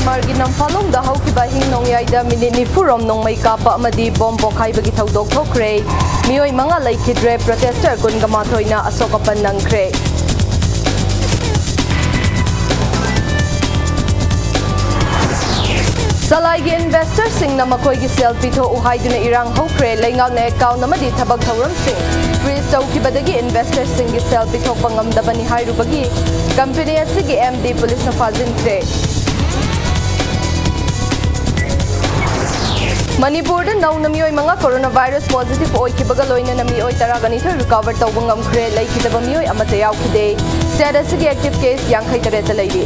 Myanmar gi namfalong da haukiba hingnongyai minute nifurom nongmai kapa amadi bom pokhaibagi thodok thokre mioi manga laikhidre protester kungama thoina asokapan nangkre Salai investor sing na makoi gi selfie tho uhaiduna irang hokre leingak na account namadi thabak thauram sing freeze tawkibadagi investor sing gi selfie tho pangam dabani hairubagi company asigi MD police na fazin kre Manipur da nau namioi manga coronavirus positive oi kibaga loina namioi taragani tho recover tawbangam kre laikidaba mioi amata yaukide state asigi active case yankhai tareta leidi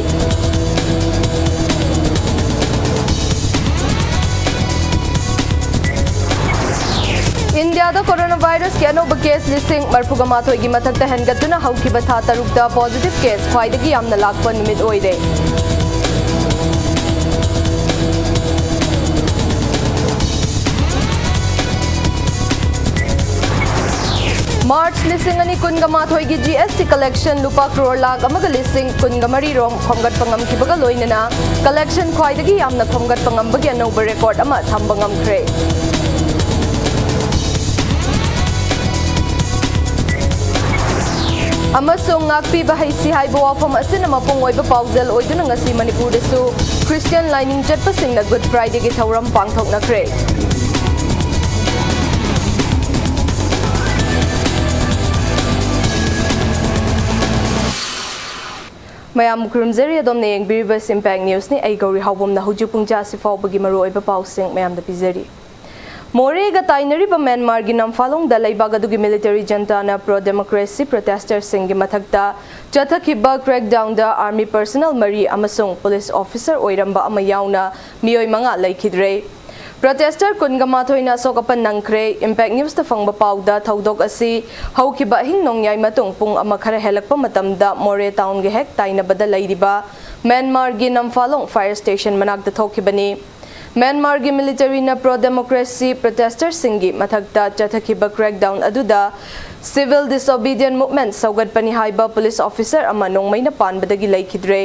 India da coronavirus ke anoba case listing marfugamathoi gi mathakta hengatuna haukiba tha tarukta positive case khwaidagi yamna lakpa numit oire March listing ani kungamathoi gi GST collection lupa crore lakh amaga listing kungamari rom khomgat pangam kibaga loinana collection khwaidagi yamna khomgat pangam bagi anoba record ama thambangam khre Amasung ngakpi bahaisi haiba wafam asina mapung oiba pauzal oiduna ngasi Manipur desu Christian lining jetpasing na Good Friday gi thauram pangthok na kre Mayam kurumzeri adom ne yengbiriba Impact News ni ai gauri haubom na huju pungja sifaw bagi maru oiba pausing mayam da pizeri More ga tainari ba Myanmar gi namfalong da laibaga dugi military junta na pro democracy protesters sing gi mathakta chathakhiba crackdown da army personnel mari amasung police officer oiramba ama yauna mioi manga laikhidre protester kungama thoina sokapan nangkre Impact News ta fangba pawda thodok asi haukiba hingnongyai matung pung ama khara helakpa matamda More town ge hek taina bada lairiba Myanmar gi namfalong fire station manak da thokibani Myanmar gi military na pro democracy protesters singi mathakta chathakhiba crackdown aduda civil disobedient movement saugat pani haiba police officer ama nongmai na panbadagi laikhidre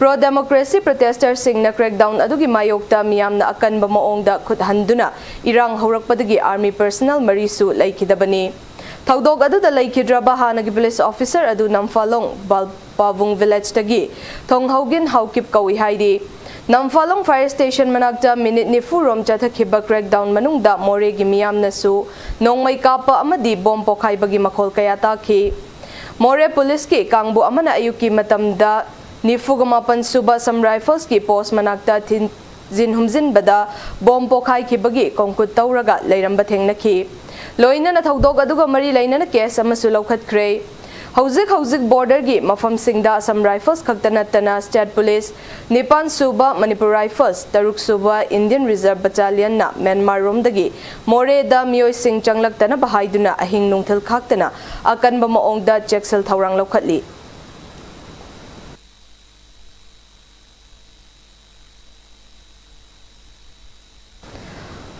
pro democracy protesters sing na crackdown adugi mayokta miyam na akanba maongda khuthanduna irang haurakpadagi army personnel marisu laikhidabani thodok aduda laikhidraba hanagi police officer adu namfalong balpawung village tagi thonghaugin haukip kawi haidi Namfalong fire station manakta minute ni furom chathakhiba crackdown manungda More gi miyam nasu nongmai kapa amadi bom pokhai bagi makhol kaya takhi More police ki kangbu amana ayuki matamda nifugamapan suba sam rifles ki post manakta jinhumjin bada bom pokhai ki bagi kongkut tawraga leiramba thengnakhi loina na thodok aduga mari leina na case amasu lokhat kre Hauzik border gi mafam singda Assam Rifles khaktanatana State Police Nipan Suba Manipur Rifles Taruk Suba Indian Reserve Battalion na Myanmar romdagi More da mioi sing changlaktana bahaiduna ahing nungthil khaktana akanba maongda checksel thawrang lokhatli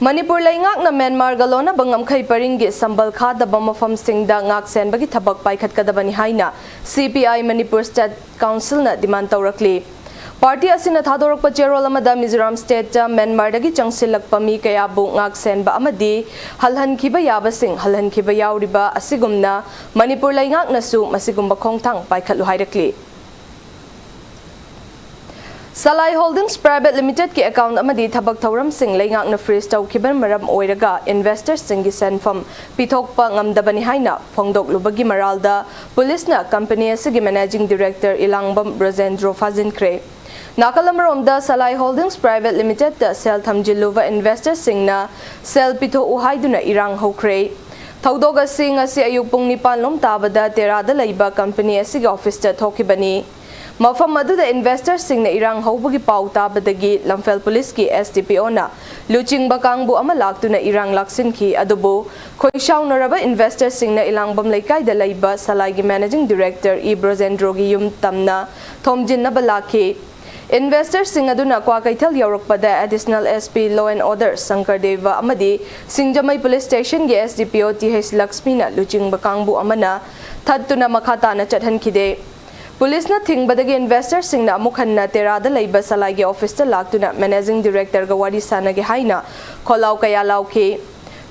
Manipur laingak na Myanmar galona bangam khai paringi sambal kha da bamafam singda ngak sen bagi thabak paikhat kadabani haina CPI Manipur State Council na demand tawrakli Party asina thadorakpa chairol amada Mizoram State ta Myanmar dagi changsilakpa mi kaya bu ngak sen ba amadi halhan khiba yaba sing halhan khiba yauriba asigumna Manipur laingak nasu masigumba khongthang paikhatlu hairakli Salai Holdings Private Limited ki account amadi thabak thauram sing leingak na freeze tawkiban maram oiraga investors singi senfam pithokpa ngamdabani haina phongdok lubagi maralda police na company asigi managing director Ilangbam Brozendro Fazin kre Nakalamromda Salai Holdings Private Limited da sel thamjiluva investors singna sel pitho uhaiduna irang hokre thodog asing asi ayuk pung nipan lom tabada terada laiba company asigi office ta thokibani Mafam aduda investors sing na irang haubagi pau tabadagi Lamphel Police ki SDPO na luching bakangbu ama laktuna irang laksin ki adubo khoishaw naraba investors sing na Ilangbam laikai da laiba Salai gi managing director Brozendro gi yum tamna thomjin na balaki investors sing aduna kwa kaithal yaurokpada additional SP Law and Order Sankar Deva amadi Singjamai Police Station gi SDPO TH Lakshmi na luching bakangbu amana thattuna makhata na chathan khide पुलिसना थिंगबदगी investor सिंगना मुखन्ना तेरादा लैबा सलाइगे office लाक्तुना managing director गा वारी सानागे हाइना खोलाव कया लाउखे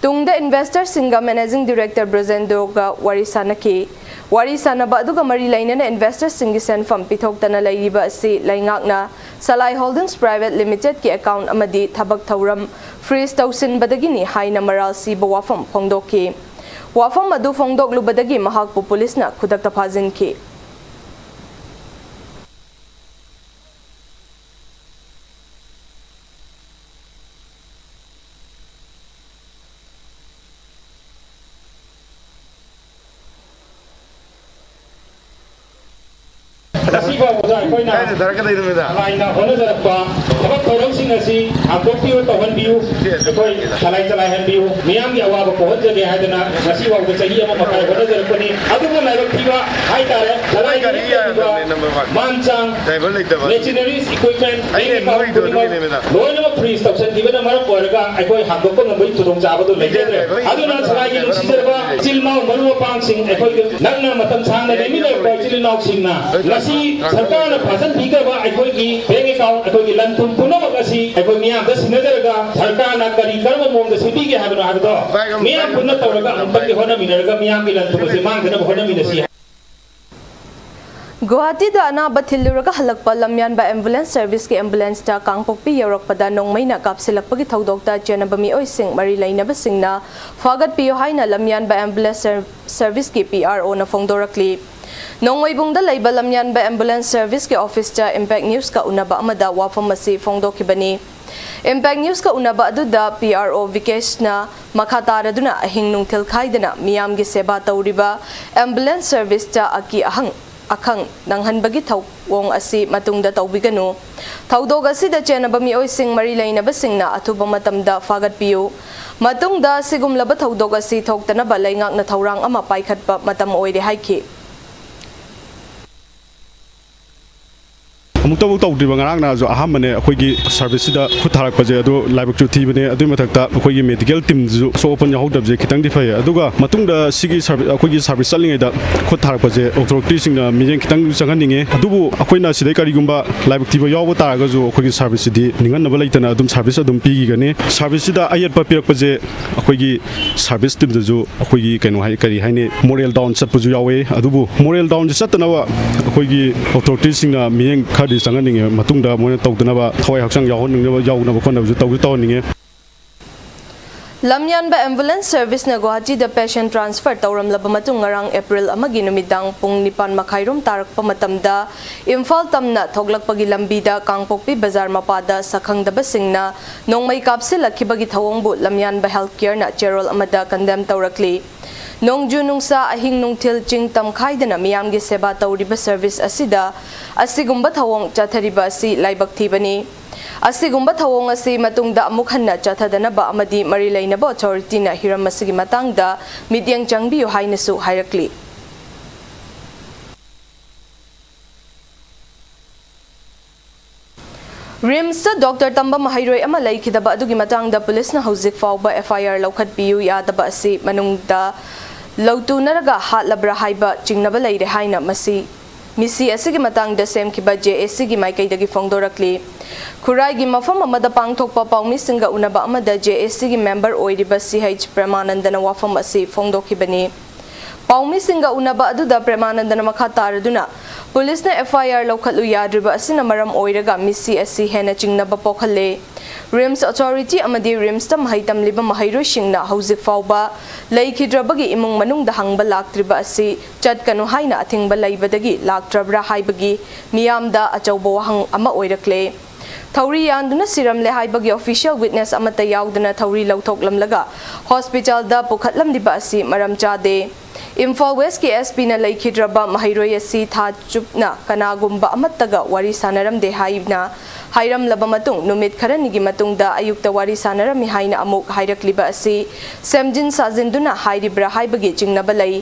तुंगदा इन्वेस्टर सिंगा मैनेजिंग डायरेक्टर ब्रजेंद्रो गा वारी सानाके वारी सानबा अदुगा मरी लाइनना इन्वेस्टर सिंगी सेनफम पिथोक्तना लैरिबा असि लैंगाकना सलाई होल्डिंग्स प्राइवेट लिमिटेड के अकाउंट अमदी थबक थौरम फ्रीज तौसिनबदगिनी हाइना मराल सिबा वाफम फोंदोके वाफम अदु फोंदोकलुबदगी महाकपु पुलिसना खुदक्ता फाजिनके Nasiba wada koina daraka dai rumeda laina hona jarakpa thabak thorang sing asi akopti wa tahan biu koi talai han biu miyam gi awa ko hojja ge hadana nasiba wada chahi ama makai hona jarakpani aduma laibak thiba hai tare talai gari manchang machineries equipment loina freeze topsen dibana maram poraga akoi hakko ngambai tudong jabadu legedre aduna salai gi nusijarba chilmau maru pang sing akoi nagna matam changna lemi le ko chilnau singna nasi सरकार ने फसन पीकर अखोई की bank account अखोई की लन तुम पुनः असी अखोई मियां दस सिनजरगा सरकार ना करी कर्म मोंग सिटी के हाबनो हाबदो मियां पुनः तौरगा अंतक के होना मिनरगा मियां की लन तुम से मांग देना होना मिनसी गुवाहाटी दा अनाबा थिल्लुरगा हलकपा लमयानबा एम्बुलेंस सर्विस के एम्बुलेंस ता कांगपोकपी यौरकपदा नोंगमैना कापसिलकपगी थौदोकता चेनबा मिओइसिंग मरी लैनबसिंगना फागत पियो हाइना लमयानबा एम्बुलेंस सर्विस के पीआरओ ना फोंदोरकली नोंगमैबुंगदा लैबा लमयानबा एम्बुलेंस सर्विस के ऑफिस ता इंपैक्ट न्यूज का उनबा अमदा वाफम असी फोंदोकिबनी इंपैक्ट न्यूज का उनबा अदुदा पीआरओ विकेशना मखातारदुना अहिंग नुंगथिल खाइदना मियामगी सेवा तौरिबा एम्बुलेंस सर्विस ता अकी अखंग नंगहनबगी थौवोंग असी मतुंगदा तौबिगनु थौदोग असिदा चेनबा मिओइसिंग मरी लैनबसिंगना अथुबा मतमदा फागतपियु मतुंगदा सिगुमलबा थौदोग असी थौक्तनबा लैंगाकना थौरांग अमा पाइखतपा मतम ओइरे हाइखि अमुक्तबु तौद्रिबा ngarang na jo ahamane akhoi service da khut tharak paje adu laibak chu thibane adu mathakta akhoi medical team ju so open yahodab je khitang di phai aduga matungda sigi service akhoi service chalingai da khut tharak paje authority sing na mijeng khitang changaninge adubu akhoi na sidai kari gumba laibak thiba yawo taraga jo akhoi service di ningan na balaitana adum service adum pigi gane service da ayat pa pirak paje akhoi service team da jo akhoi kaino hai kari haine moral down chat pu ju yawe adubu moral down chatna wa akhoi authority sing na mijeng khadi sanganinge matungda moina tawdnaba thawai haksang yahonningnaba yawnaba khonnabu tawju tawninge लमयानबा ambulance service ना गुवाहाटी दा patient transfer तौरमलबा मतुंग ngarang April अमगी नुमिदांग पुंग 9 मखाइरोम तारकपा मतमदा इम्फाल तमना थोगलकपगी लंबीदा कांगपोकपी बाजार मपादा सखंगदबा सिंगना नोंगमै कापसिलखिबगी थवोंगबु लमयानबा हेल्थ केयर ना चेरोल अमदा कंडेम तौरकली नोंगजु नुंगसा अहिंग नुंगथिल चिंग तमखाइदना मियामगी सेवा तौरिबा सर्विस असिदा असिगुंबा थवोंग चाथरिबा असि लाइबक थिबनी असिगुंबा थवोंग असि मतुंगदा अमुक हन्ना चाथदनबा अमदी मरि लैनबा अथॉरिटी ना हिरम असिगी मतंगदा मिडियंग चंगबियु हाइनसु हाइरकली रिम्स डॉक्टर तंबा महिरोय अमा लैखिदबा अदुगी मतंगदा पुलिस ना हौजिक फावबा एफआईआर लौखतपियु यादबा असि मनुंगदा लौतुनरगा हातलब्रा हाइबा चिंगनबा लैरे हाइना मसी मिसी असिगी मतंगदा सेमखिबा जेएससी गी माइकैदगी फोंदोरकली खुराइगी मफम अमदा पांगथोकपा पाउमिसिंगा उनबा अमदा जेएससी गी मेंबर ओइरिबा सीएच प्रेमानंदन वाफम असि फोंदोखिबनी पाउमिसिंगा उनबा अदुदा प्रेमानंदन मखा तारदुना पुलिस ने एफआईआर लौखलु याद्रिबा असिना मरम ओइरगा मिसी असि हेना चिंगनबा पोखले रिम्स अथॉरिटी अमदी रिम्स ता महितम लिबा महिरोइसिंगना हौजिक फावबा लैखिद्रबगी इमुंग मनुंगदा हंगबा लाक्त्रिबा असि चटकनु हाइना अथिंगबा लैबदगी लाक्ट्रबरा हाइबगी मियामदा अचौबा वहंग अमा ओइरकले थौरी यानदुना सिरमले हाइबगी ऑफिशियल विटनेस अमता यावदना थौरी लौथोकलमलगा हॉस्पिटल दा पुखतलमदिबा असि मरम चादे इम्फाल वेस्ट के एसपी ना लैखिद्रबा महिरोय असि था चुपना कनागुंबा अमत्तगा वारी सानरमदे हाइबना हाइरमलबा मतुंग नुमित खरनिगी मतुंगदा अयुक्ता वारी सानरमि हाइना अमुक हाइरकलिबा असि सेमजिन साजिनदुना हाइरिब्रा हाइबगी चिंगनबा लै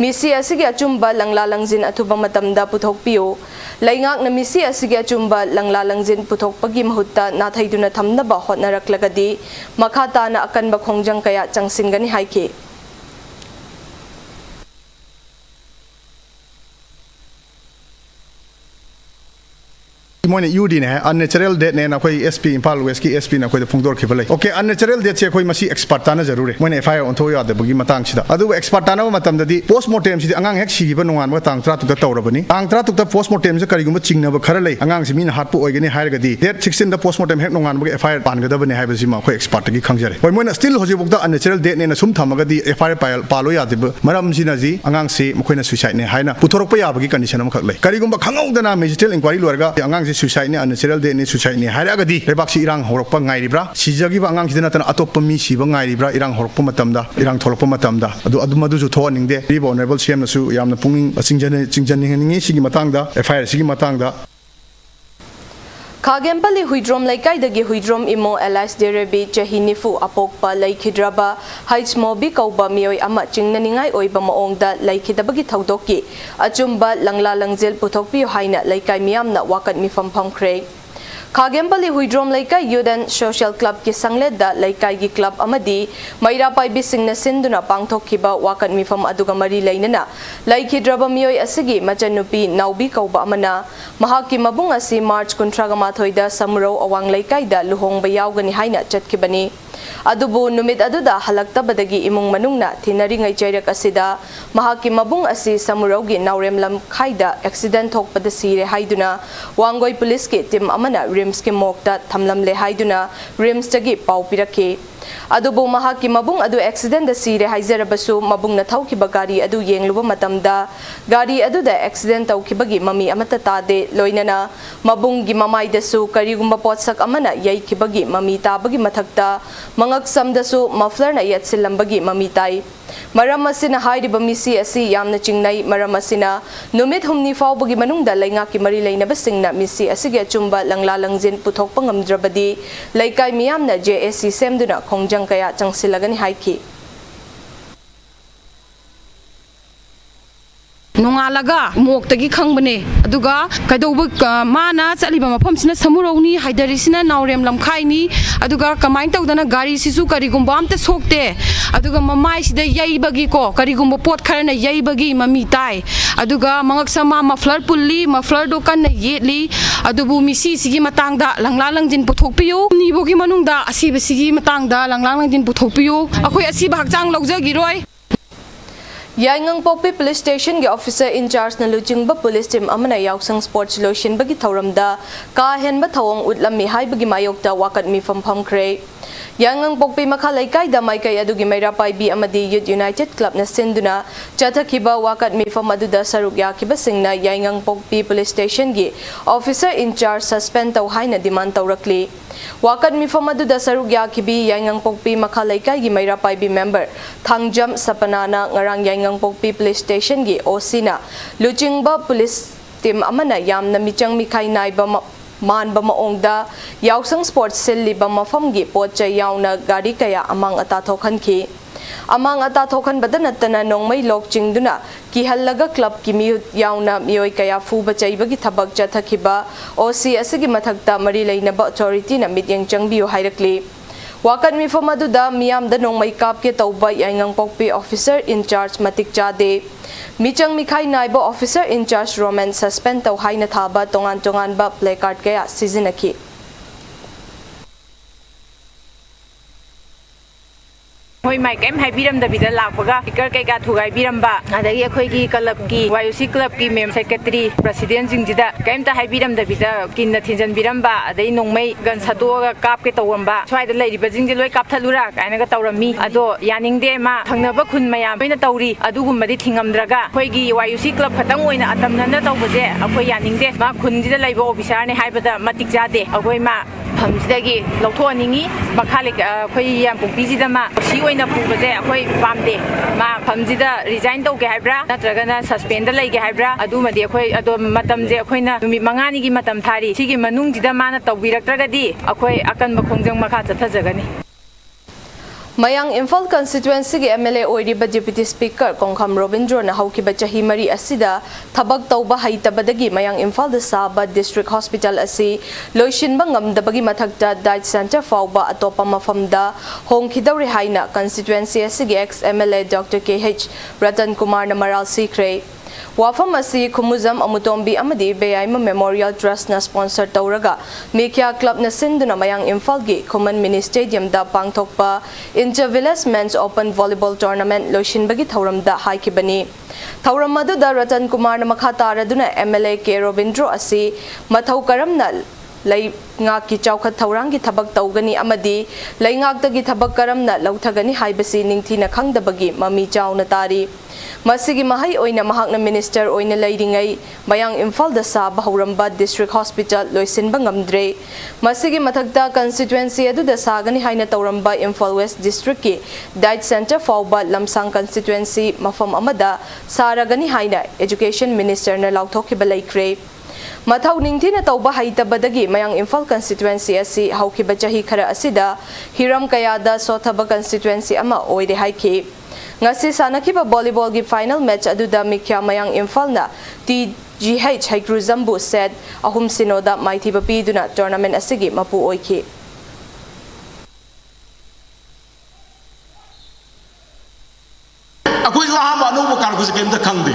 मिसी असिगे अचुंबा लंगला लंगजिन अथुबा मतमदा पुथोकपियो लैंगाकना मिसी असिगे अचुंबा लंगला लंगजिन पुथोकपगी महुत्ता नाथैदुना थमनबा होटनरक्लगदी मखाताना अकनबा खोंजंग कया चंगसिनगनी हाइके मोने यूडी ने अननेचुरल डेथ ने नखोई एसपी इंफाल वेस्ट की एसपी नखोई फोंदोर खिबले ओके अननेचुरल डेथ से कोई मसी एक्सपर्ट ताना जरूरी मोने एफआईआर ओंथो यादबगी मतंग सिदा अदु एक्सपर्ट ताना मतमददी पोस्टमार्टम सिदी अंगांग हेक सिगिबा नोंगान तांग 36 तौरबनी तांग 36 पोस्टमार्टम से करिगुम चिंगनब खर लै अंगांग से मीन हाटपु ओइगनी हायरगदी डेट 16 दा पोस्टमार्टम हेक नोंगान एफआईआर पानगदबने हायबसि मा कोई एक्सपर्ट की खंगजरे होय मोने स्टिल होजिबुक्ता अननेचुरल डेथ ने सुम थमगदी एफआईआर पालो यादिब मरम सिनाजी अंगांग से मखोइना सुसाइड ने हायना पुथोरकपा याबगी कंडीशन अम खक लै करिगुम खंगौदना मेजिस्ट्रेट इंक्वायरी लोरगा अंगांग से सुसाइड ने अननेचुरल डेथ ने सुसाइड ने हायरगदी लेबाक्सी इरांग होरकपा गायरिब्रा सिजगिबा अंगांग सिदना तना अतोप्पा मी सिबा गायरिब्रा इरांग होरकपा मतमदा इरांग थोरकपा मतमदा अदु मदुजु थोनिंगदे रिबो ऑनरेबल सीएम नसु यामना पुंगिंग चिंजनिंग सिगी मतंगदा एफआईआर सिगी मतंगदा खागेंपल्ली हुइद्रोम लैकाइदगी हुइद्रोम इमो एलाइस डेरेबी चही निफु अपोकपा लैखिद्रबा हाइट्स मोबी कौबा मियोय अमा चिंगननिंगाई ओइबा मओंगदा लैखिदबगी थौदोकि अचुंबा लंगला लंगजेल पुथोकपियो हाइना लैकाइ मियामना वाकत मिफम फमख्रे खागेंपल्ली हुइद्रोम लैकाइ यूथ एंड सोशल क्लब की संगलेदा लैकाइ की क्लब अमदी मैरा पाइबी सिंगना सिंदुना पांगथोकखिबा वाकत मिफम अदुगा मरी लैनना लैखिद्रबा मियोय असिगी मचनुपी नाउबी कौबा अमना महाकी मबुंग असि मार्च 38 दा समुरौ अवांग लैकाइदा लुहोंगबा यावगनी हाइना चटखिबनी अदुबु नुमित अदुदा हलक्तबदगी इमुंग मनुंगना थिनरिंगै चैरक असिदा महाकी मबुंग असि समुरौगी नाउरेम लमखाइदा एक्सीडेंट थोकपदा सिरे हाइदुना वांगोई पुलिस के टीम अमना रिम्स के मोकता थमलमले हाइदुना रिम्स तगी पाउ पिरखे अदुबु महाकी मबुंग अदु एक्सीडेंट द सिरे हाइजरबसु मबुंग न थौखिबा गाड़ी अदु येंगलुबा मतमदा गाड़ी अदुदा एक्सीडेंट तौखिबगी ममी अमता तादे लोइनना मबुंग गी ममाइदसु करिगुंबा पोत्सक अमना यैखिबगी ममी ताबगी मथक्ता मंगक समदसु मफलर न यत्सिलंबगी ममी ताई मरम असिना हाइरिबा मिसी असि यामना चिंगनाई मरम असिना नुमित हुमनी फावबगी मनुंगदा लैंगा की मरी लैनबा सिंगना मिसी असिगे अचुंबा लंगला लंगजिन पुथोकपा ngamdrabadi laikai miyamna JSC semduna khongjang kaya changsilagani haiki नोंगालगा मोक्तगी खंगबने अदुगा कदौब माना चलिबा मफमसिना समुरौनी हाइदरिसिना नाउरेम लमखाइनी अदुगा कमाइन तौदना गाड़ी सिसु करिगुंबा अमते सोक्ते अदुगा ममाइसिदा यैबगी को करिगुंबा पोट खरना यैबगी ममी ताई अदुगा मंगकसमा मफलर पुल्ली मफलर दो कन्ना येली अदुबु मिसी सिगी मतंगदा लंगला लंगजिन पुथोकपियो निबोगी मनुंगदा असिबसिगी मतंगदा लंगला लंगजिन पुथोकपियो अखोय असिबा हकचांग लौजगिरोय Yaingang Pokpi Police Station के ऑफिसर इंचार्ज न लुचिंगबा पुलिस टीम अमना याउसंग स्पोर्ट्स लोशन बगी थौरमदा का हेनबा थौंग उतलमी हाइबगी मायोक्ता वाकत मिफम फमख्रे यांगंग पोकपी मखा लैकाइ दा माइकाइ अदुगी मैरा पाइबी अमदी यूथ यूनाइटेड क्लब न सिंदुना चथखिबा वाकत मिफम अदुदा सरुक याखिबा सिंगना यांगंग पोकपी पुलिस स्टेशन गी ऑफिसर इंचार्ज सस्पेंड तौ हाइना डिमांड तौरकली वाकत मिफम अदुदा सरुक याखिबी यांगंग पोकपी मखा लैकाइ गी मैरा पाइबी मेंबर थांगजम सपनाना ngarang Yangang Pokpi police station गी ओसीना लुचिंगबा पुलिस टीम अमना यामना मिचंग मिखाइ नाइबा मानबा मओंगदा याउसंग स्पोर्ट्स सिल्लिबा मफमगी पोतचा याउना गाड़ी कया अमांग अता थोखनखी अमांग अता थोखनबदा नत्तना नोंगमै लोक चिंगदुना किहल्लगा क्लब की मियुत याउना मियोय कया फुबा चैबगी थबक चथखिबा ओसी असगी मथक्ता मरी लैनबा अथॉरिटी ना मित्यंग चंगबियो हाइरकली वाकत मिफम अदुदा मियामदा नोंगमै कापके तौबा यांगंग पोकपी ऑफिसर इंचार्ज मतिक चादे मिचंग मिखाई नाइबा ऑफिसर इंचार्ज रोमन सस्पेंड तौ हाइना थाबा तोंगान तोंगान बा प्ले कार्ड कया सिजिनखी होय माइ केम हाइबिरम दबिदा लापगा स्पीकर कैका थुगाई बिरमबा अदगी अखोयगी क्लब की वायुसी क्लब की मेम सेक्रेटरी प्रेसिडेंट जिंगजिदा केमता हाइबिरम दबिदा किन थिंजन बिरमबा अदई नोंमै गन सतोगा काप के तौरमबा स्वाइदा लैरिबा जिंगजे लोय कापथलुरा काइनागा तौरमी अदो यानिंगदे मा थंगनबा खुन मयाम बेना तौरी अदुगुमबदी थिंगमद्रगा अखोयगी वायुसी क्लब खतंग ओइना अतमनना तौबजे अखोय यानिंगदे मा खुनजिदा लैबा ऑफिसर ने हाइबदा मतिक जादे अखोय मा फमसिदगी लौथोनिंगी बखाले अखोय याम पोक्पीजिदा मा सी ओइना पुबजे अखोय पामदे मा फमजिदा रिजाइन तौगे हाइब्रा नत्रगना सस्पेंड लैगे हाइब्रा अदुमदि अखोय अदो मतमजे अखोयना नुमि मंगानिगी मतम थारी सिगी मनुंगजिदा माना तौबिरक्त्रगदी अखोय अकनबा खोंजंग मखा चथजगनी Mayang Imphal constituency के MLA ओइरिबा Deputy Speaker Kongkham Robindro na haukiba chahi mari asida thabak tauba haitabadagi Mayang Imphal da Saba District Hospital asi loishinba ngamdabagi mathakta diet center fauba atopa mafamda hongkhidawri haina constituency asi ge ex MLA Dr KH Ratan Kumar na maral sikre Wafam asi Khumuzam Amutombi Amadi Beyaima Memorial Trust na sponsor tauraga Mekia Club na sinduna mayang Imphal-gi Khuman Mini Stadium da pangthokpa Inter-Village Men's Open Volleyball Tournament loishinbagi thauramda haikibani. Thauram aduda Ratan Kumar na makha taraduna MLA K Robindro asi mathau karamna lay ngaki chawkhat thaurangi thabak taugani amadi lay ngakdagi thabak karamna lauthagani haibasi ningthina khangdabagi mami chawna tari. Masigi mahai oina mahakna minister oina leiringai mayang Imphal da sa bahuramba district hospital loisinba ngamdre. Masigi mathakta constituency adu da sagani haina tauramba Imphal West district ki diet center fawba lamsang constituency mafam amada saragani haina education minister na lauthokiba laikre. Mathau ningthina tauba haitabadagi mayang Imphal constituency asi haukiba chahi khara asida hiram kayada sothaba constituency ama oide haiki. Ngasi sanakiba volleyball gi final match aduda mikya mayang Imphal na TGH Haikruzambu said ahum sinoda maithiba piduna tournament asigi mapu oiki. Akoi ju ahamba no kar ku game da khangde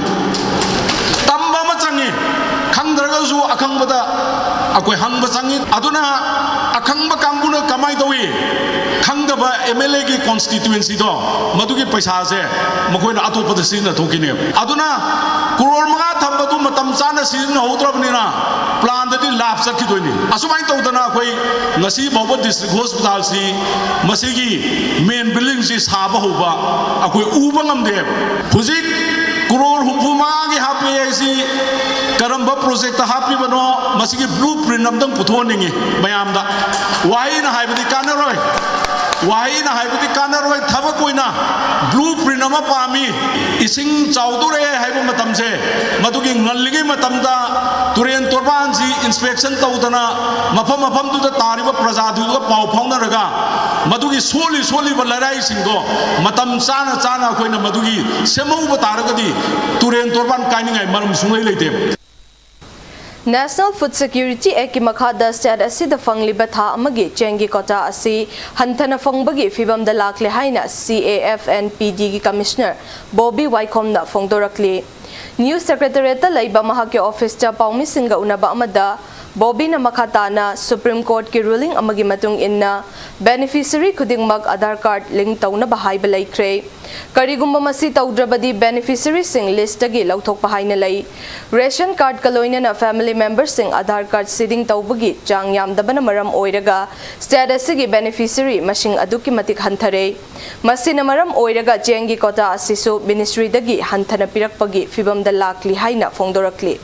tamba ma changi khangdraga ju akhangbada akoi hangba changi aduna akhangba kanguna kamai dowi khangdaba MLA gi constituency do madugi paisa se makoina atopada sina thokine aduna crore manga thambadu matam chana sina hodrabnina plan dadi lab sakhidoini asumai tawdana akoi ngasi bawba district hospital si masigi main building si saba hoba akoi uba ngamde hujik crore hupuma gi hapi si karamba project happy bano masigi blueprint namdang puthoningi mayamda waina haibadi kanaroi waina haibadi kanaroi thabakoina blueprint ama pami ising chaudure haibu matamse madugi ngallige matamda turen torban ji inspection tawdana mafam mafam tu da tariba prajadu ga pau phongnaraga madugi soli balarai singdo matam chana chana koina madugi semau bataragadi turen torban kainingai maram sungai leite. National Food Security Act ki makhada state asida fangliba tha amagi chengi kota asi hanthana fangbagi fibam da lakle haina CAFNPD ki commissioner Bobby Waikom na fongdorakli. News Secretariat ta laiba mahake office cha paumi singa unaba amada Bobby na makhatana Supreme Court ki ruling amagi matung inna beneficiary khudingmak Aadhaar card link tawna bahai balai kre karigumba masi tawdrabadi beneficiary sing list agi lauthok pahaina lai ration card kaloina na family members sing Aadhaar card siding tawbagi chang yamdabana maram oiraga status gi beneficiary mashing aduki matik hanthare masina maram oiraga chengi kota asisu ministry dagi hanthana pirakpagi fibam da lakli haina fongdorakli.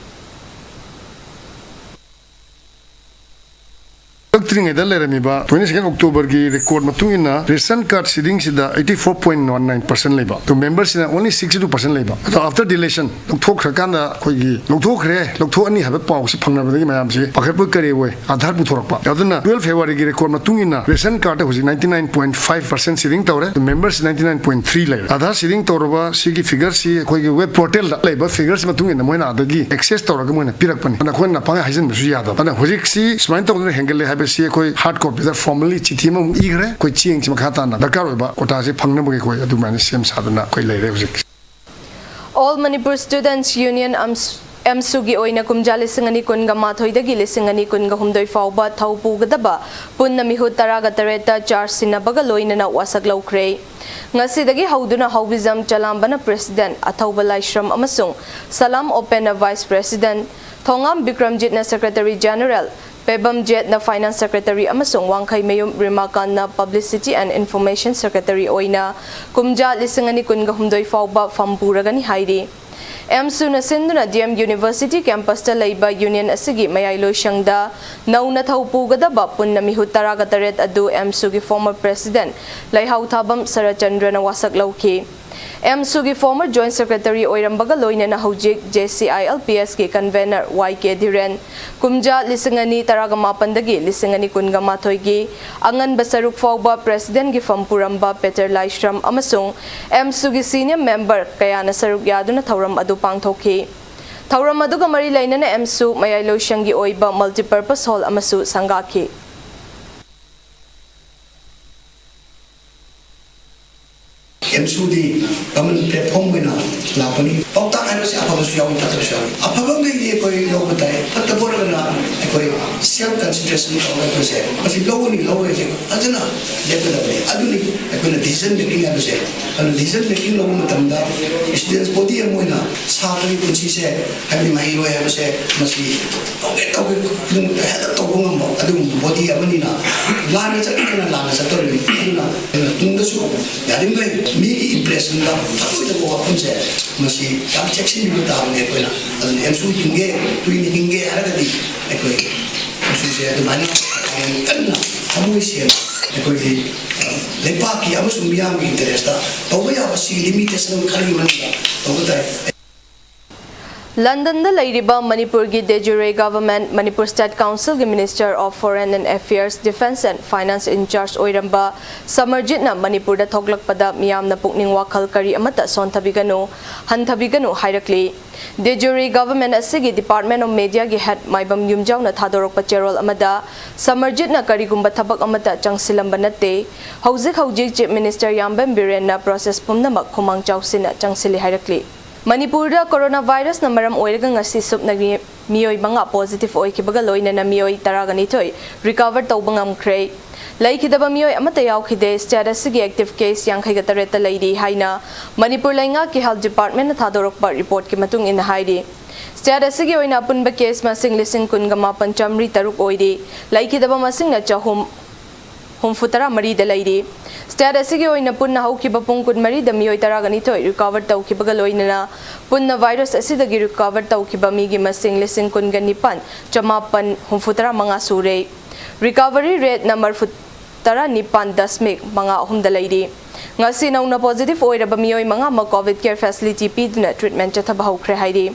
Tringa da leramiba 22 October ki record matungina ration card seeding sida 84.19% leba to members sida only 62% leba so after deletion lokthok khakana khoi gi lokthok ani habe paw si phangna bagi mayam si pakhepu kare we Aadhaar bu thorakpa yaduna 12 February ki record matungina ration card hoji 99.5% seeding tawre to members 99.3 leba Aadhaar seeding tawraba si ki figure si khoi gi web portal da leba figures matungina moina adagi access tawraga moina pirakpani ana khoi na panga haizen bu yada ana hojik si smain tawre hengele habe si koi hard copy da formally chithi ma igre koi chieng chim khata na dakar oba kota se phangna bagi koi adu mane sem sadana koi leire hojik. All Manipur Students Union MSUgi oina kumjali singani kunga mathoidagi lisingani kunga humdoi fawba thaupu gadaba punna mihu taraga tareta char sinabaga loina na wasak laukre ngasidagi hauduna haubizam chalambana president athauba laishram amasung salam open vice president thongam bikramjit na secretary general Pebam Jet na Finance Secretary amasung Wangkai Mayum Rimakan na Publicity and Information Secretary oina kumja lisingani kunga humdoi fawba fampuragani hairi. MSU na sinduna DM University campus ta laiba union asigi mayai loishangda nauna thaupu gadaba punna mihu taraga taret adu MSU gi former president Laihau Thabam Sarachandra na wasak lauki. MSU gi former joint secretary oirambaga loina na hojik JCILPS ki convener YK Dhiren kumja lisingani taraga mapandagi lisingani kunga mathoigi angan basaruk fawba president gi fampuramba Peter Laishram amasung MSU gi senior member kayana saruk yaduna thauram adu pangthoki thauram aduga mari lainana MSU mayai loishangi oiba multipurpose hall amasu sangaki. MSU di common platform लापनी पौता है से अफब से यावी तत्व से अफब में ये कोई लोग बताए पत्ता बोल करना कोई सेल्फ कंसिडरेशन और कोई से बस लोगों ने लोग है अजना देखो दबे अदुनी कोई डिसीजन मेकिंग है से और डिसीजन मेकिंग लोगों में तंदा स्टूडेंट्स बॉडी है मोइना सारी कुछ से है माही रो है से मसी ओके तो ngam adum body abani na lana chakina lana satori na tunda su yarim bai mi impression da takoi da ko apun se masi kam section ni ta ne ko na adun em su hinge tuini hinge haragadi ekoi su se adu mani kanna amoi se ekoi di lepa ki amusu miyam ki interest da toba ya basi limitation khali mani da toba dai London da lairiba Manipur gi de jure government Manipur State Council gi Minister of Foreign and Affairs Defence and Finance in charge oiramba Samarjit na Manipur da thoglakpada miyam na pukning wakhal kari amata sonthabiganu hanthabiganu hairakli de jure government asigi Department of Media gi head maibam yumjaw na thadorok pacherol amada Samarjit na karigumba thabak amata changsilamba natte hojik Chief Minister Yambem Biren na process pumnamak khumang chawsina changsili hairakli Manipur da coronavirus na maram oiraga ngasi supnagi miyoi banga positive oikibaga loina na miyoi taragani toy recover tawba ngamkhre laikidaba miyoi amata yawkhide status gi active case yankhai gatareta laidi haina Manipur lainga ki health department na thadorokpa report ki matung in haidi status gi oina punba case masing lising kunga mapan chamri taruk oidi laikidaba masing na chahum humfutara mari de laidi status gi oina punna haukiba pungkun mari da miyoi taragani toy recover tawkibaga loina na punna virus asida gi recover tawkiba mi gi masing lising kun ga nipan chamapan humfutara manga sure recovery rate number futara nipan dasmik manga ahum da laidi ngasi nauna positive oiraba miyoi manga ma covid care facility pidna treatment chathaba haukhre haidi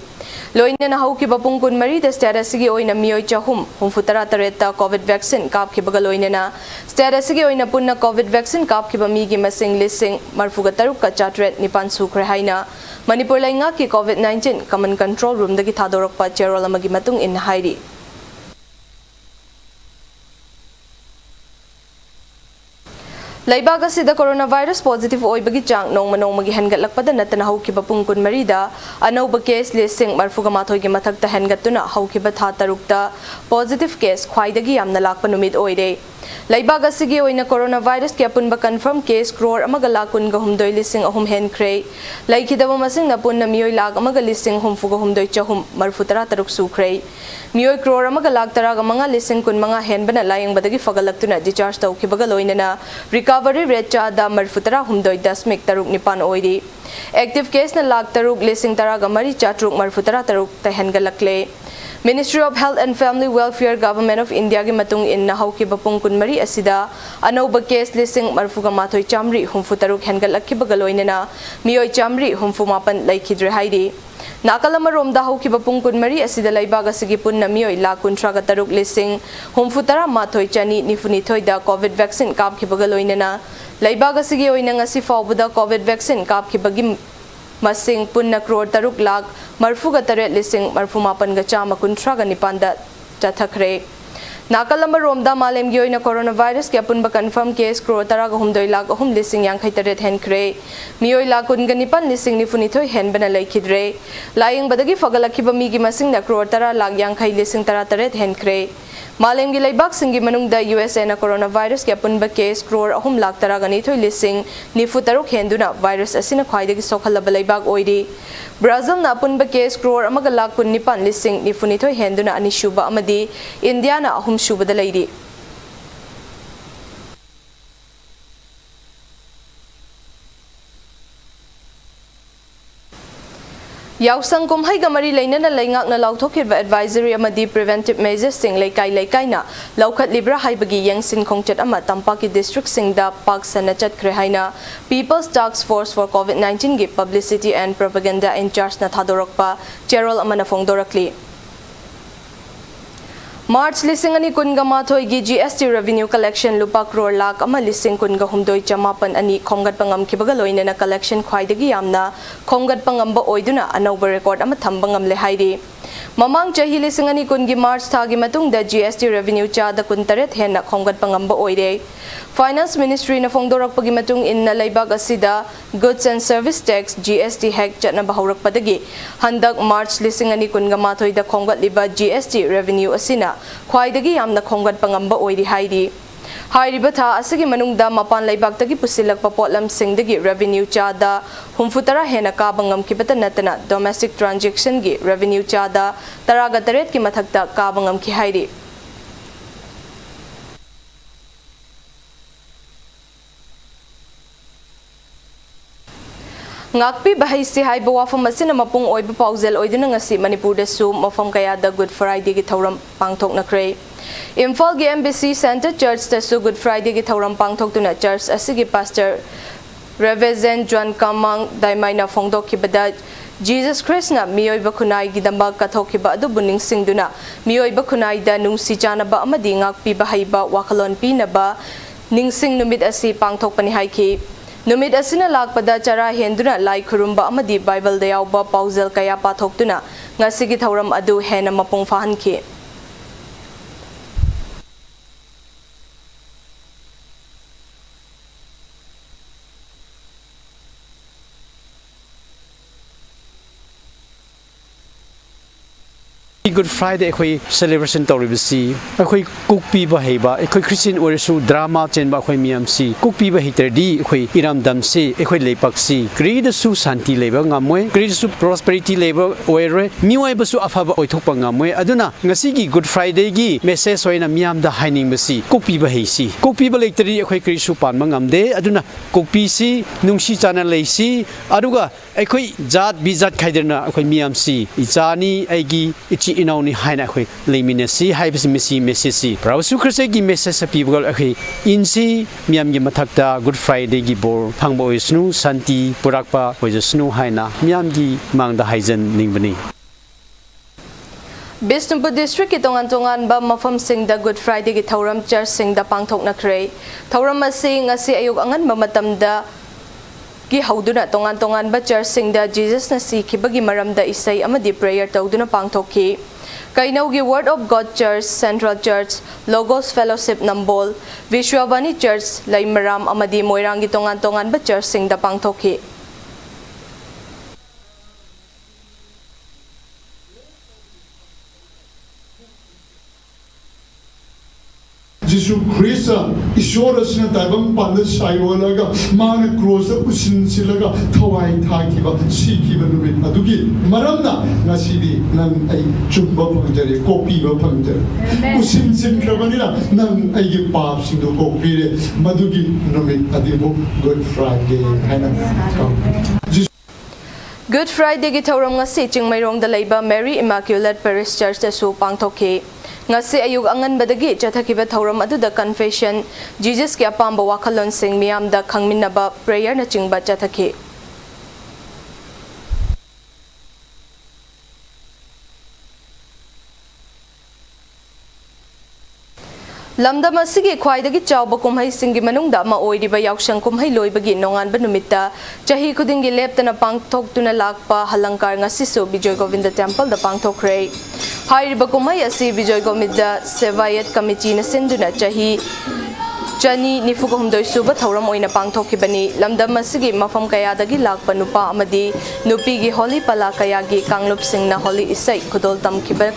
loina na haukiba pungkun mari da status gi oina miyoi chahum humfutara tareta covid vaccine kapkibaga loina na status gi oina punna covid vaccine kapkiba mi gi masing lising marfuga taruk ka chatret nipan sukhre haina Manipur lainga ki covid-19 common control room dagi thadorokpa cherol amagi matung in hairi Laibag asida coronavirus positive oibagi chang nongmagi hengatlakpada natana haukiba pungkun marida anauba case lising marfuga mathoy gi mathakta hengatuna haukiba tha tarukta positive case khwaidagi yamna lakpa numit oire Laibag asigi oina coronavirus ki apunba confirm case crore amaga lakun ga humdoi lising ahum hen kre laikidaba masing na punna miyoi lag amaga lising humfuga humdoi chahum marfutara taruk su kre miyoi crore amaga lag taraga manga lising kun manga hen bana layang badagi fagalaktuna discharge tawkibaga loina na recovery rate cha da marfutara humdoi dasmik taruk nipan oiri active case na lag taruk lising taraga mari chatruk marfutara taruk ta hengalakle Ministry of Health and Family Welfare Government of India gi matung in na haukiba pungkun mari asida anauba case lising marfuga mathoi chamri humfu taruk hengalakkibaga loina na miyoi chamri humfu mapan laikhidre haidi nakalama romda haukiba pungkun mari asida laibaga sigi punna miyoi lakun traga taruk lising humfu tara mathoi chani nifuni thoi da covid vaccine kapkhibaga loina na laibaga sigi oina ngasi fawbuda covid vaccine kapkhibagi masing punna crore taruk lag marfuga taret lising marfu mapan ga chama kuntraga nipanda chathakre nakalamba romda malem gi oina coronavirus ki apunba confirm case crore taraga humdoi lag ahum lising yang khai taret hen kre miyoi lag kun ga nipan lising nifuni thoi hen bana laikhidre laying badagi fagalakhiba mi gi masing na crore tara lag yang khai lising tara taret hen kre Malem gi laibak singi manung da USA na coronavirus ki apunba case crore ahum lakh tara gani thoi lising nifu taruk henduna virus asina khwaidagi sokhalaba laibak oidi Brazil na apunba case crore amaga lakh kun nipan lising nifuni thoi henduna ani shuba amadi India na ahum shuba da laidi Yausang kumhay gamari laina na laingak na lauthokirba advisory amadi preventive measures sing laikai na laukat libra haibagi yangsin khongchat ama tampaki district singda pak sana chat kre haina People's Task Force for COVID-19 gi publicity and propaganda in charge na thadorokpa cherol amana phongdorakli March lising ani kunga mathoi gi GST revenue collection lupa crore lakh ama lising kunga humdoi chamapan ani khongat pangam khibaga loina na collection khwaidagi yamna khongat pangamba oiduna anauba record ama thambangam le hairi Mamang chahi lising ani kungi March thagi matungda GST revenue chada kuntaret henna khonggat pangamba oire. Finance Ministry na phongdorakpagi matung inna laibag asida Goods and Service Tax GST hack chatna bahaurakpadagi handak March lising ani kunga mathoi da khonggat liba GST revenue asina khwaidagi yamna khonggat pangamba oiri hairi. Hairiba tha asigi manungda mapan laibagtagi pusilakpa potlam singdagi revenue chada humfutara hena kabangam kibata natana domestic transaction gi revenue chada taraga taret ki mathakta kabangam ki hairi. Ngakpi bahisi hai bawafam asina mapung oiba pauzel oiduna ngasi Manipur da su mafam kaya da Good Friday gi thauram pangthok nakre. Imphal gi Embassy Center Church da su Good Friday gi thauram pangthok tuna church asigi pastor Reverend John Kamang daimaina phongdok kibada Jesus Christ na miyoiba khunai gi damba kathokiba adu buning singduna miyoiba khunai da nungsi chanaba amadi ngakpi bahaiba wakalon pinaba ningsing numit asi pangthok pani haiki. Numit asina lakpada chara henduna lai khurumba amadi Bible da yawba pauzel kaya pathoktuna ngasigi thauram adu hena mapung fahanki. Good Friday khoi celebration toribsi khoi kukpi ba heiba khoi Christian orisu drama chen ba khoi miam si kukpi ba hiter di khoi iram dam si khoi lepak si creed su santi leba ngamoi creed su prosperity leba oire miwai ba su afaba oithok pa ngamoi aduna ngasi gi Good Friday gi message hoina miam da haining basi kukpi ba hei si kukpi ba lekteri khoi creed su pan ngamde aduna kukpi si nungsi chana lei si aduga khoi jat bizat khaiderna khoi miam si ichani aigi ichi inauni haina khoi leiminasi haibis misi mesisi prasu khrse gi message people akhi insi miam gi mathakta Good Friday gi bor phangbo isnu santi purakpa hojasnu haina miam gi mangda haijan ningbani Bisnupur district ki tongan ba mafam sing da Good Friday gi thauram church sing da pangthok na kre thauram asi ngasi ayuk angan matam da gi hauduna tongan ba church sing da Jesus na sikhibagi maramda isai amadi prayer tawduna pangthokki Kainaugi Word of God Church Central Church Logos Fellowship Nambol Vishwavani Church Laimaram amadi Moirangi tongan ba church sing da pangthokki Jesus Christ Ishwara sina taibam panda shaiwalaga mana cross pusin silaga thawai thakiba sikiba numit adugi maramna ngasidi nang ai chumba phangjare copy ba phangjare pusin sin krabanina nang ai gi pap sindu copy re madugi numit adibu Good Friday haina Good Friday gi thauram ngasi chingmairong da leiba Mary Immaculate Parish Church da su pangthokki ngasi ayug angan badagi chathakiba thauram aduda confession Jesus ki apamba wakalon sing miam da khangminaba prayer na chingba chathaki Lamdam asigi khwaidagi chawba kumhai singi manungda ma oiriba yaukshang kumhai loibagi nongan banumitta chahi khudingi leptana pangthok tuna lakpa halankar ngasisu Bijoy Govinda Temple da pangthokre hairiba kumhai asi Bijoy Govinda Sevayat Committee na sinduna chahi Chani Nifugahumdoi suba thauram oina pangthokibani lamdam asigi mafam kayadagi lakpa nupa amadi nupigi holi pala kayagi kanglup singna holi isai khudol tamkiba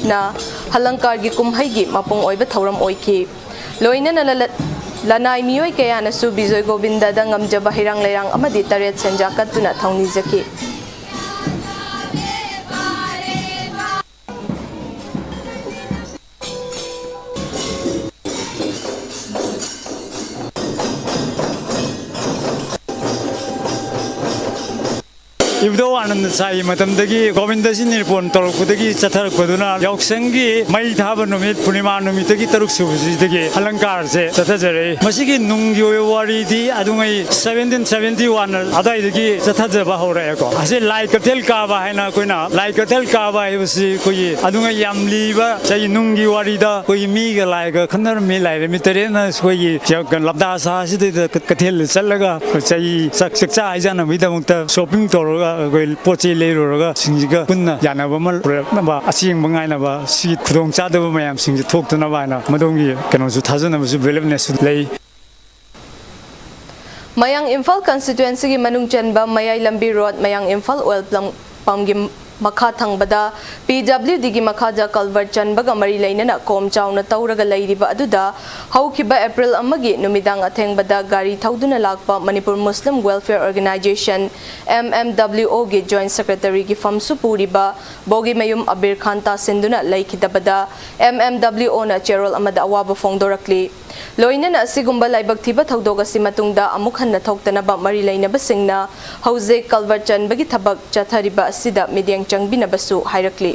na halankar gi kumhai gi mapung oiba thauram oiki loina na lanai mioi kaya na su Bijoy Govinda da ngamjaba hirang lerang amadi taret senjakat tuna thongni jaki Ibdo Anand Sai Matamdagi Govinda Sinirpon Torkudagi Chatar Koduna Yoksangi Mai Tabanumit Punima Numitagi Taruk Subsidi Halankar Chatajare Masiki Nungi Waridi Adungai 1771 Adaidagi Chatajaba Horeko. I said like a tel kava Hana Kuna, like a tel kava Kuyi Adunga Yamliva, Say Nungi Warida, Kuyi Miga like a Kunar Mila, Mitarena, Swayi, Jokan Labdasa, the Katil Salaga, Say Saksa Izana Vidamunta, shopping Toroga. ꯑꯩꯈꯣꯏ ꯄꯣꯠ ꯆꯩ ꯂꯩꯔꯨꯔꯒ ꯁꯤꯡꯁꯤꯒ ꯄꯨꯟꯅ ꯌꯥꯅꯕ ꯑꯃ ꯄꯨꯔꯛꯅꯕ ꯑꯁꯦꯡꯕ ꯉꯥꯏꯅꯕ ꯁꯤꯒꯤ ꯈꯨꯗꯣꯡꯆꯥꯗꯕ ꯃꯌꯥꯝꯁꯤꯡꯁꯤ ꯊꯣꯛꯇꯅꯕ ꯍꯥꯏꯅ ꯃꯗꯣꯝꯒꯤ ꯀꯩꯅꯣꯁꯨ ꯊꯥꯖꯅꯕꯁꯨ ꯕꯦꯂꯞꯅꯦꯁꯁꯨ ꯂꯩ ꯃꯌꯥꯡ ꯏꯝꯐꯥꯜ ꯀꯟꯁꯇꯤꯇꯨꯑꯦꯟꯁꯤꯒꯤ ꯃꯅꯨꯡ ꯆꯟꯕ ꯃꯌꯥꯏ ꯂꯝꯕꯤ ꯔꯣꯗ ꯃꯌꯥꯡ ꯏꯝꯐꯥꯜ ꯑꯣꯏꯜ ꯄꯝꯒꯤ ꯃꯈꯥ ꯊꯪꯕꯗ PWDꯒꯤ ꯃꯈꯥꯗ ꯀꯜꯚꯔꯠ ꯆꯟꯕꯒ ꯃꯔꯤ ꯂꯩꯅꯅ ꯀꯣꯝ ꯆꯥꯎꯅ ꯇꯧꯔꯒ ꯂꯩꯔꯤꯕ ꯑꯗꯨꯗ ꯍꯧꯈꯤꯕ ꯑꯦꯄ꯭ꯔꯤꯜ ꯑꯃꯒꯤ ꯅꯨꯃꯤꯗꯥꯡ ꯑꯊꯦꯡꯕꯗ ꯒꯥꯔꯤ ꯊꯧꯗꯨꯅ ꯂꯥꯛꯄ ꯃꯅꯤꯄꯨꯔ ꯃꯨꯁꯂꯤꯝ ꯋꯦꯜꯐꯤꯌꯔ ꯑꯣꯔꯒꯅꯥꯏꯖꯦꯁꯟ MMWOꯒꯤ ꯖꯣꯏꯟꯠ ꯁꯦꯀ꯭ꯔꯦꯇꯔꯤꯒꯤ ꯐꯝꯁꯨ ꯄꯨꯔꯤꯕ ꯕꯣꯒꯤꯃꯌꯨꯝ ꯑꯕꯤꯔ ꯈꯥꯟ ꯇꯥꯁꯤꯟꯗꯨꯅ ꯂꯩꯈꯤꯗꯕꯗ MMWOꯅ ꯆꯦꯔꯣꯜ ꯑꯃꯗ ꯑꯋꯥꯕ ꯐꯣꯡꯗꯣꯔꯛꯂꯤ ꯂꯣꯏꯅꯅ ꯑꯁꯤꯒꯨꯝꯕ ꯂꯥꯏꯕꯛ ꯊꯤꯕ ꯊꯧꯗꯣꯛ ꯑꯁꯤ ꯃꯇꯨꯡꯗ ꯑꯃꯨꯛ ꯍꯟꯅ ꯊꯣꯛꯇꯅꯕ ꯃꯔꯤ ꯂꯩꯅꯕꯁꯤꯡꯅ ꯍꯧꯖꯤꯛ ꯀꯜꯚꯔꯠ ꯆꯟꯕꯒꯤ ꯊꯕꯛ ꯆꯠꯊꯔꯤꯕ ꯑꯁꯤꯗ ꯃꯤꯠꯌꯦꯡ ꯆꯪꯕꯤꯅꯕꯁꯨ ꯍꯥꯏꯔꯛꯂꯤ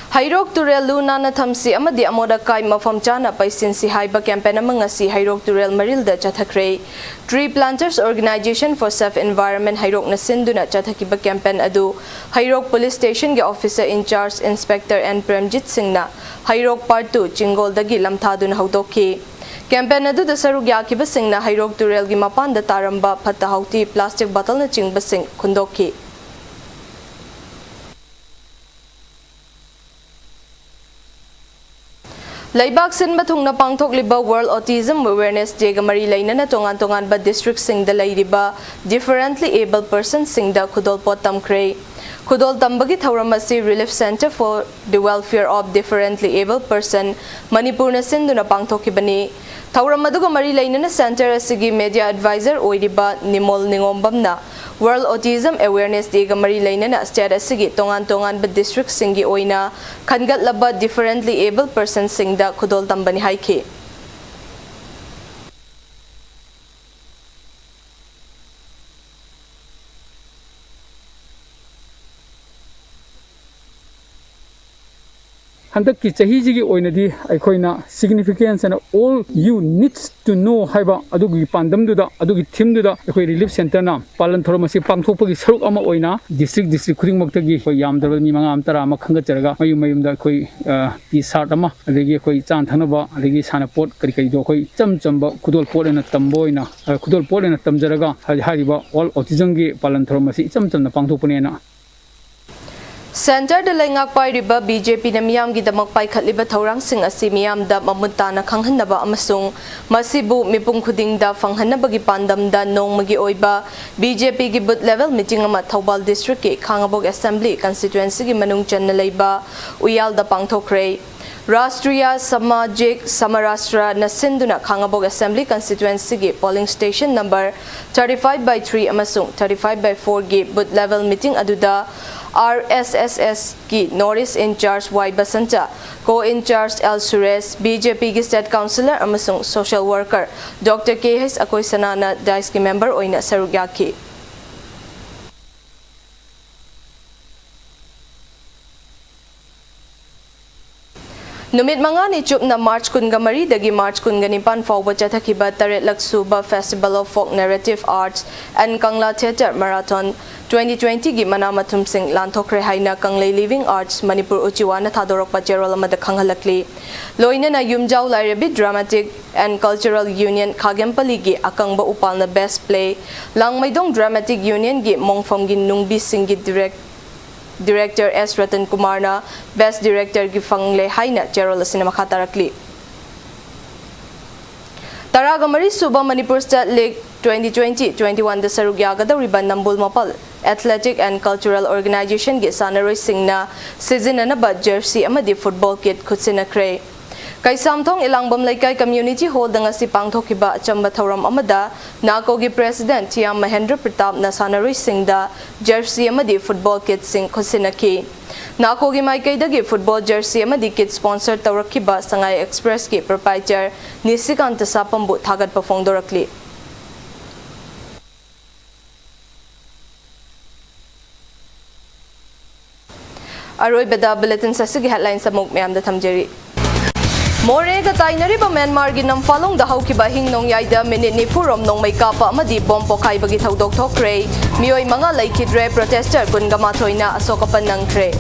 Hairok Turel Lu Nana Thamsi amadi amoda kai mafam chana paisinsi haiba campaign ama ngasi Hairok Turel Marilda chathakre Tree Planters Organization for Safe Environment Hairok na sinduna chathakiba campaign adu Hairok Police Station ge officer in charge Inspector N Premjit Singh na Hairok Part 2 Chingol dagi lamthaduna haudoki campaign adu da sarug yakiba Singh na Hairok Turel gi mapan da taramba phatta hauti plastic bottle na chingba Singh khundoki Laibak Sinba Thungna Pangthokliba World Autism Awareness Day ga mari lainana tongan ba district sing da lairiba differently able persons sing da khudol pot tamkre khudol tambagi thauramasi Relief Center for the Welfare of Differently Able Person Manipur na sinduna pangthokibani thauramadu ga mari lainana center asigi media advisor oiriba Nimol Ningombamna World Autism Awareness Day ga mari lainana state asigi tongan ba district singi oina khangatlaba differently able persons sing da khudol tambani haike Handak ki chahi ji gi oina di aikoina significance and all you needs to know haiba adugi pandam du da adugi theme du da akoi relief center na palan thoromasi pangthokpagi saruk ama oina district khuding makta gi koi yamdaba mi manga amtara ama khanga charaga mayum da koi t-shirt ama adegi koi chan thanaba adegi sana pot kari do koi chamchamba khudol pot na tamboina khudol pot na tamjaraga hariba all autism gi palan thoromasi chamchamna pangthokpane na Center de Lengak Pairiba BJP na miyam gi damak paikhatliba thaurang sing asi miyam da mamutana khanghanaba amasung masibu mipung khuding da fanghanaba gi pandam da nongmagi oiba BJP gi booth level meeting ama Thobal district ki Khangabok Assembly constituency gi manung channa leiba uyal da pangthokre Rashtriya Samajik Samarashtra na sinduna Khangabok Assembly constituency gi polling station number 35/3 amasung 35/4 gi booth level meeting aduda RSSS ki Norris in charge Y Basanta co-in charge L Suresh BJP ki state councillor amasung social worker Dr. KH Akoy Sanana Dice ki member oina sarugyaki Numit mangani chup na March kungamari dagi March kunganipan fawba chathakiba taret laksuba Festival of Folk Narrative Arts and Kangla Theatre Marathon 2020 gi manamathum sing lanthokre haina Kanglei Living Arts Manipur Uchiwana thadorokpa cherol amada khanghalakli loina na yumjau lairebi Dramatic and Cultural Union Khagempali gi akangba upalna Best Play Langmaidong Dramatic Union gi mongfam gi nungbi sing gi Director S. Ratan Kumar na Best Director gi fangle haina cherol asina makhatarakli Taragamari Suba Manipur State League 2020-21 da sarugyaga riban Nambul Mapal Athletic and Cultural Organization gi sanaroi singna season na ba jersey amadi football kit khutsinakre Kaisamthong Ilangbam Laikai Community Hall danga si pangthokiba achamba thoram amada Nako gi President Tiam Mahendra Pratap na sanaroi singda jersey amadi football kit sing khusinaki Nako gi Maikai dagi football jersey amadi kit sponsor tawrakiba Sangai Express ki proprietor Nisikanta Sapambu thagat pa phongdorakli Aroi beda bulletin sasigi headlines samuk mayam da thamjeri Morega tainariba Myanmar gi namfalong da haukiba hingnong yaida minute ni furom nong mai kapa amadi bom pokai bagi thaudok thokre mioi manga laikidre protester kungama thoina asokapan nangkre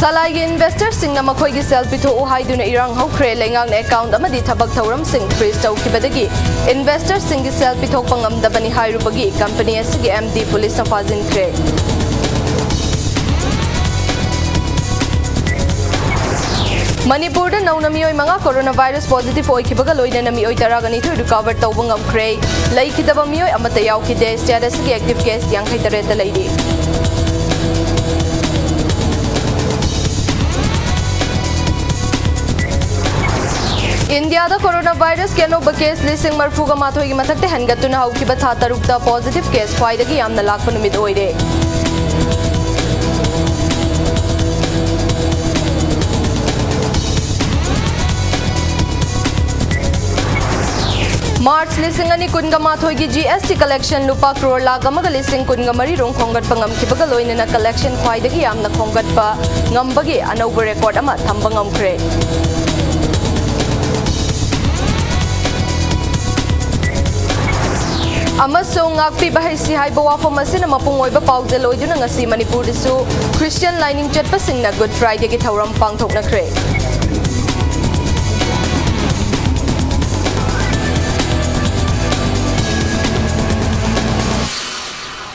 Salai investors sing na makhoi gi sell pitho u hai duna irang hokre lengang na account amadi thabak thauram sing freeze tau kibadagi investors sing gi sell pithok pangam dabani hairu bagi company asigi MD police na fazin kre Manipur da nauna mioi manga coronavirus positive oi kibaga loina na mioi taragani thu recover tawba ngamkre lai kidaba mioi amata yaw kide status gi active case yang khaitare ta leidi India da coronavirus ke no case lising marfuga mathoi gi mathakte hangatuna hau ki batha tarukta positive case faida gi yamna lakpa numit oire March lising ani kunga mathoi gi GST collection lupa crore lakh amaga lising kunga mari rong khongat pangam kibaga loina na collection faida gi yamna khongat pa ngambagi anauba record ama thamba ngamkre Amasong ngakpi bahisi hai bawa pemasin ama pungoi ba paujel oiduna ngasi Manipur disu Christian lining chat pasing na Good Friday ki thauram pangthok na kre